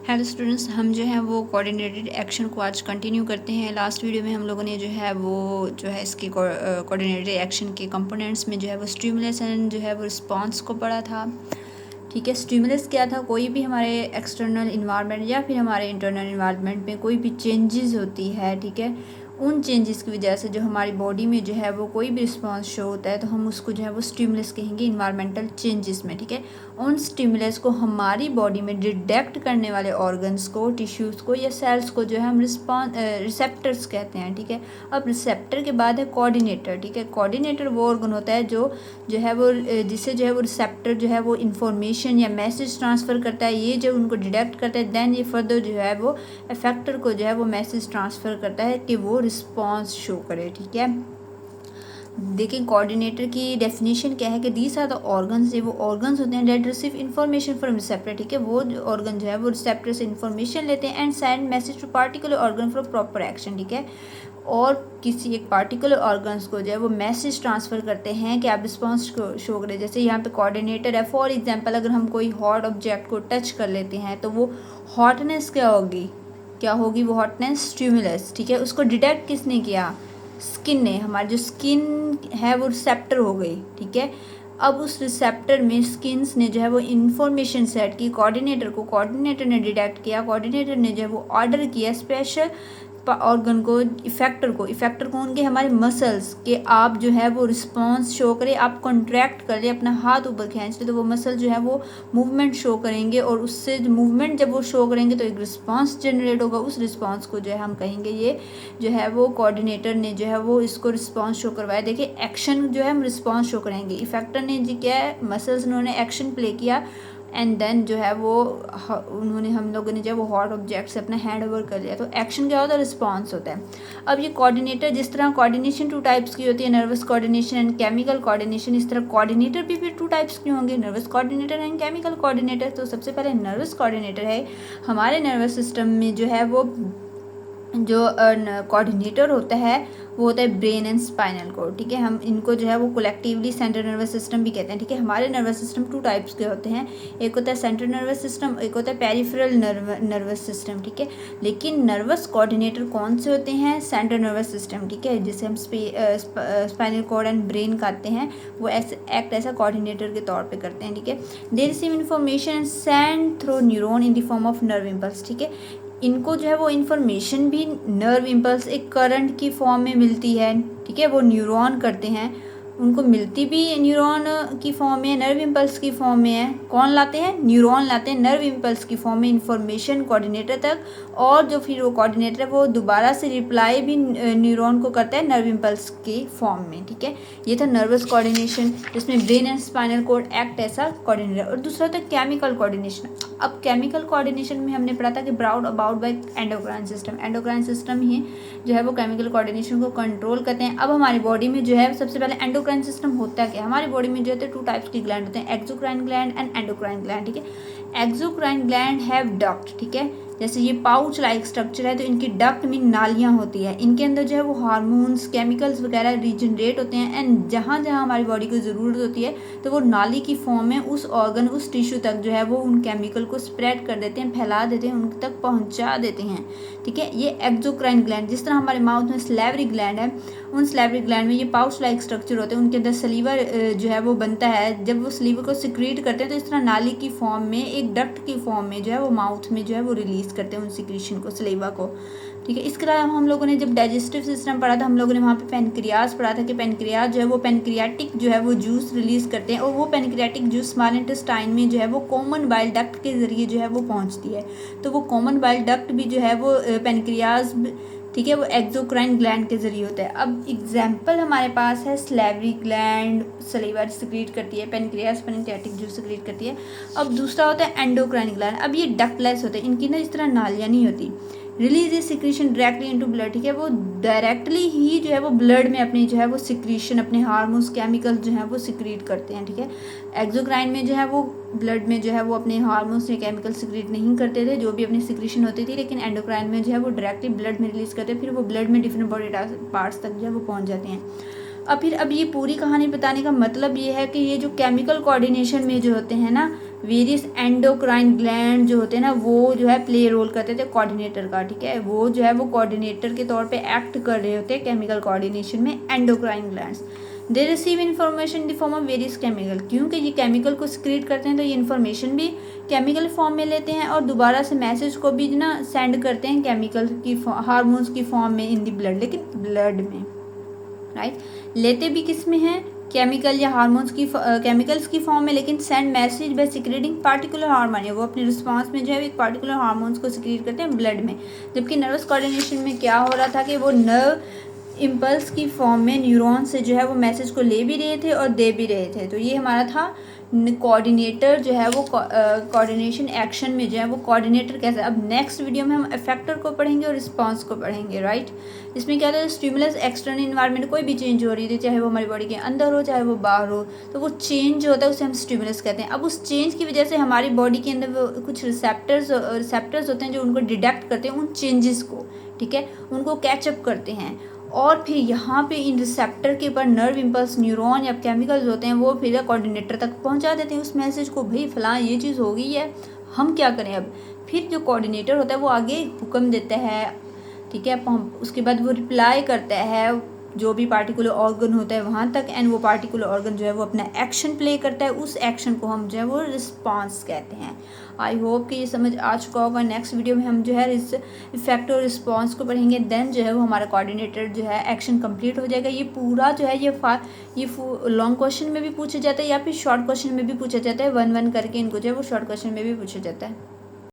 Hello students, हम जो है वो कोऑर्डिनेटेड एक्शन को आज कंटिन्यू करते हैं। लास्ट वीडियो में हम लोगों ने जो है वो इसके कोऑर्डिनेटेड एक्शन के कंपोनेंट्स में जो है वो स्टिमुलस एंड जो है वो रिस्पांस को पढ़ा था। ठीक है, स्टिमुलस क्या था? कोई भी हमारे एक्सटर्नल इन्वायरमेंट या फिर हमारे इंटरनल इन्वायरमेंट में कोई भी चेंजेस होती है, ठीक है, उन चेंजेस की वजह से जो हमारी बॉडी में जो है वो कोई भी रिस्पांस शो होता है तो हम उसको जो है वो स्टिमुलस कहेंगे इन्वायरमेंटल चेंजेस में। ठीक है, उन स्टिमुलस को हमारी बॉडी में डिटेक्ट करने वाले ऑर्गन्स को, टिश्यूज़ को या सेल्स को जो है हम रिसेप्टर्स कहते हैं। ठीक है, अब रिसेप्टर के बाद है कोऑर्डिनेटर। ठीक है, कोऑर्डिनेटर वो ऑर्गन होता है जो है वो जिससे जो है वो रिसेप्टर जो है वो इंफॉर्मेशन या मैसेज ट्रांसफ़र करता है। ये जब उनको डिटेक्ट करता है देन ये फर्दर जो है वो इफेक्टर को जो है वो मैसेज ट्रांसफ़र करता है कि वो रिस्पॉन्स शो करे। ठीक है, देखिए कोऑर्डिनेटर की डेफिनेशन क्या है कि दीज आर द ऑर्गन्स, ये वो ऑर्गन्स होते हैं that receive information from receptor. ठीक है, वो ऑर्गन जो है वो रिसेप्टर से इन्फॉर्मेशन लेते हैं and send message to particular organ for proper action. ठीक है, और किसी एक पार्टिकुलर ऑर्गन्स को जो है वो मैसेज ट्रांसफ़र करते हैं कि आप रिस्पॉन्स को शो करें। जैसे यहाँ पे कोऑर्डिनेटर है, फॉर एग्जांपल अगर हम कोई हॉट ऑब्जेक्ट को टच कर लेते हैं तो वो हॉटनेस क्या होगी वो हॉटनेस स्टिमुलस। ठीक है, उसको डिटेक्ट किसने किया? स्किन ने। हमारी जो स्किन है वो रिसेप्टर हो गई। ठीक है, अब उस रिसेप्टर में स्किन्स ने जो है वो इन्फॉर्मेशन सेट की कोऑर्डिनेटर ने डिटेक्ट किया, कोऑर्डिनेटर ने जो है वो ऑर्डर किया स्पेशल ऑर्गन को, इफेक्टर को उनके हमारे मसल्स के आप जो है वो रिस्पांस शो करें। आप कॉन्ट्रैक्ट कर ले, अपना हाथ ऊपर खींच ले तो वो मसल जो है वो मूवमेंट शो करेंगे और उससे मूवमेंट जब वो शो करेंगे तो एक रिस्पांस जनरेट होगा। उस रिस्पांस को जो है हम कहेंगे ये जो है वो कोऑर्डिनेटर ने जो है वो इसको रिस्पांस शो करवाया। देखिए एक्शन जो है हम रिस्पांस शो करेंगे, इफेक्टर ने जी क्या है मसल्स उन्होंने एक्शन प्ले किया एंड देन जो है वो उन्होंने हम लोगों ने जो है वो हॉट ऑब्जेक्ट से अपना हैंड ओवर कर लिया। तो एक्शन क्या होता है? रिस्पांस होता है। अब ये कोऑर्डिनेटर, जिस तरह कोऑर्डिनेशन 2 टाइप्स की होती है, nervous coordination and chemical coordination, इस तरह कोऑर्डिनेटर भी फिर 2 टाइप्स के होंगे, nervous coordinator and chemical coordinator. तो सबसे पहले नर्वस कोऑर्डिनेटर है, हमारे नर्वस सिस्टम में जो है वो जो कोऑर्डिनेटर होता है वो होता है ब्रेन एंड स्पाइनल कोड। ठीक है, हम इनको जो है वो कलेक्टिवली सेंट्रल नर्वस सिस्टम भी कहते हैं। ठीक है, हमारे नर्वस सिस्टम 2 टाइप्स के होते हैं, एक होता है सेंट्रल नर्वस सिस्टम, एक होता है पेरिफेरल नर्वस सिस्टम। ठीक है, लेकिन नर्वस कोऑर्डिनेटर कौन से होते हैं? Central nervous system. ठीक है, जिसे हम स्पाइनल कोड एंड ब्रेन कहते हैं, वो एक्ट ऐसा कोऑर्डिनेटर के तौर पर करते हैं। ठीक है, they receive information send through neuron in the form of nerve impulse. ठीक है, इनको जो है वो इन्फॉर्मेशन भी नर्व इम्पल्स एक करंट की फॉर्म में मिलती है। ठीक है, वो न्यूरॉन करते हैं, उनको मिलती भी न्यूरॉन की फॉर्म में, नर्व इम्पल्स की फॉर्म में है। कौन लाते हैं? न्यूरॉन लाते हैं नर्व इम्पल्स की फॉर्म में इन्फॉर्मेशन कोऑर्डिनेटर तक, और जो फिर वो कोऑर्डिनेटर है वो दोबारा से रिप्लाई भी न्यूरॉन को करता है नर्व इम्पल्स की फॉर्म में। ठीक है, ये था नर्वस कोऑर्डिनेशन जिसमें brain and spinal cord act ऐसा कोऑर्डिनेटर। और दूसरा था केमिकल कोऑर्डिनेशन। अब केमिकल कोऑर्डिनेशन में हमने पढ़ा था कि brought about by endocrine system, endocrine system ही जो है वो केमिकल कोऑर्डिनेशन को कंट्रोल करते हैं। अब हमारी बॉडी में जो है सबसे पहले एंडोक्राइन सिस्टम होता है क्या? हमारी बॉडी में जो है 2 टाइप्स की ग्लैंड होते हैं, exocrine gland and endocrine gland. ठीक है, एक्सोक्राइन ग्लैंड हैव डक्ट। ठीक है, जैसे ये पाउच लाइक स्ट्रक्चर है तो इनकी डक्ट में नालियाँ होती है, इनके अंदर जो है वो हार्मोन्स, केमिकल्स वगैरह रीजनरेट होते हैं एंड जहाँ जहाँ हमारी बॉडी को ज़रूरत होती है तो वो नाली की फॉर्म में उस ऑर्गन, उस टिश्यू तक जो है वो उन केमिकल को स्प्रेड कर देते हैं, फैला देते हैं, उन तक पहुँचा देते हैं। ठीक है, ये एक्सोक्राइन ग्लैंड, जिस तरह हमारे माउथ में स्लेवरी ग्लैंड है, उन स्लेवरी ग्लैंड में ये पाउच लाइक स्ट्रक्चर होते हैं, उनके अंदर सलीवर जो है वो बनता है। जब वो सलीवर को सिक्रीट करते हैं तो इस तरह नाली की फॉर्म में, एक डक्ट की फॉर्म में जो है वो माउथ में जो है वो रिलीज़ करते हैं उन सिक्रीशन को, सलीवा को। ठीक है, इसके अलावा हम लोगों ने जब डाइजेस्टिव सिस्टम पढ़ा था, हम लोगों ने वहाँ पे पेनक्रियाज पढ़ा था कि पेनक्रियाज जो है वो पेनक्रियाटिक जो है वो जूस रिलीज़ करते हैं और वो पेनक्रियाटिक जूस स्मॉल इंटेस्टाइन में जो है वो कॉमन बाइल डक्ट के ज़रिए जो है वो पहुँचती है। तो वो कॉमन बाइल डक्ट भी जो है वो पेनक्रियाज, ठीक है, वो एक्सोक्राइन ग्लैंड के जरिए होता है। अब एग्जाम्पल हमारे पास है स्लेवरी ग्लैंड सलीवा सिक्रीट करती है, पेनक्रियाज पेनक्रियाटिक जूस सिक्रीट करती है। अब दूसरा होता है एंडोक्राइन ग्लैंड। अब ये डक्टलेस होते हैं, इनकी ना इस तरह नालियाँ नहीं होती, रिलीज ये सिक्रीशन डायरेक्टली इनटू ब्लड। ठीक है, वो डायरेक्टली ही जो है वो ब्लड में अपनी जो है वो सिक्रीशन, अपने हार्मोन्स, केमिकल्स जो है वो सिक्रीट करते हैं। ठीक है, एक्सोक्राइन में जो है वो ब्लड में जो है वो अपने हार्मोन्स या केमिकल सिक्रीट नहीं करते थे, जो भी अपनी सिक्रीशन होती थी, लेकिन एंडोक्राइन में जो है वो डायरेक्टली ब्लड में रिलीज करते हैं, फिर वो ब्लड में डिफरेंट बॉडी पार्ट्स तक जो है वो पहुँच जाते हैं। अब ये पूरी कहानी बताने का मतलब ये है कि ये जो केमिकल कोऑर्डिनेशन में जो होते हैं ना, वेरियस एंडोक्राइन ग्लैंड जो होते हैं ना वो जो है प्ले रोल करते थे कोऑर्डिनेटर का, ठीक है, वो जो है वो कोऑर्डिनेटर के तौर पे एक्ट कर रहे होते हैं केमिकल कोऑर्डिनेशन में, endocrine glands. They receive information in the form of various chemical, क्योंकि ये केमिकल को सिक्रीट करते हैं तो ये इन्फॉर्मेशन भी केमिकल फॉर्म में लेते हैं और दोबारा से मैसेज को भी ना सेंड करते हैं केमिकल की हार्मोन्स की फॉर्म में इन द ब्लड, लेकिन ब्लड में, राइट। लेते भी किस में हैं, केमिकल या हार्मोन्स की केमिकल्स की फॉर्म में, लेकिन send message bye secreting particular hormone है, वो अपने रिस्पांस में जो है एक पार्टिकुलर हार्मोन्स को सिक्रेट करते हैं ब्लड में। जबकि नर्वस कोऑर्डिनेशन में क्या हो रहा था कि वो नर्व इम्पल्स की फॉर्म में न्यूरॉन से जो है वो मैसेज को ले भी रहे थे और दे भी रहे थे। तो ये हमारा था कोऑर्डिनेटर जो है वो कोऑर्डिनेशन एक्शन में जो है वो कोऑर्डिनेटर कैसे। अब नेक्स्ट वीडियो में हम इफेक्टर को पढ़ेंगे और रिस्पांस को पढ़ेंगे, राइट। इसमें क्या था, स्टिमुलस एक्सटर्नल इन्वायरमेंट कोई भी चेंज हो रही थी, चाहे वो हमारी बॉडी के अंदर हो चाहे वो बाहर हो, तो वो चेंज जो होता है उसे हम स्टिमुलस कहते हैं। अब उस चेंज की वजह से हमारी बॉडी के अंदर वो कुछ रिसेप्टर्स होते हैं जो उनको डिटेक्ट करते हैं उन चेंजेस को, ठीक है, उनको कैचअप करते हैं और फिर यहाँ पे इन रिसेप्टर के ऊपर नर्व इम्पल्स न्यूरॉन या केमिकल्स होते हैं वो फिर कोऑर्डिनेटर तक पहुँचा देते हैं उस मैसेज को, भाई फलां ये चीज़ हो गई है, हम क्या करें अब। फिर जो कोऑर्डिनेटर होता है वो आगे हुक्म देता है, ठीक है, उसके बाद वो रिप्लाई करता है जो भी पार्टिकुलर ऑर्गन होता है वहाँ तक, एंड वो पार्टिकुलर ऑर्गन जो है वो अपना एक्शन प्ले करता है, उस एक्शन को हम जो है वो रिस्पांस कहते हैं। आई होप कि ये समझ आ चुका होगा। नेक्स्ट वीडियो में हम जो है इस इफेक्ट और रिस्पांस को पढ़ेंगे, देन जो है वो हमारा कोऑर्डिनेटर जो है एक्शन कंप्लीट हो जाएगा। ये पूरा जो है ये लॉन्ग क्वेश्चन में भी पूछा जाता है या फिर शॉर्ट क्वेश्चन में भी पूछा जाता है, 1-1 करके इनको जो है वो शॉर्ट क्वेश्चन में भी पूछा जाता है।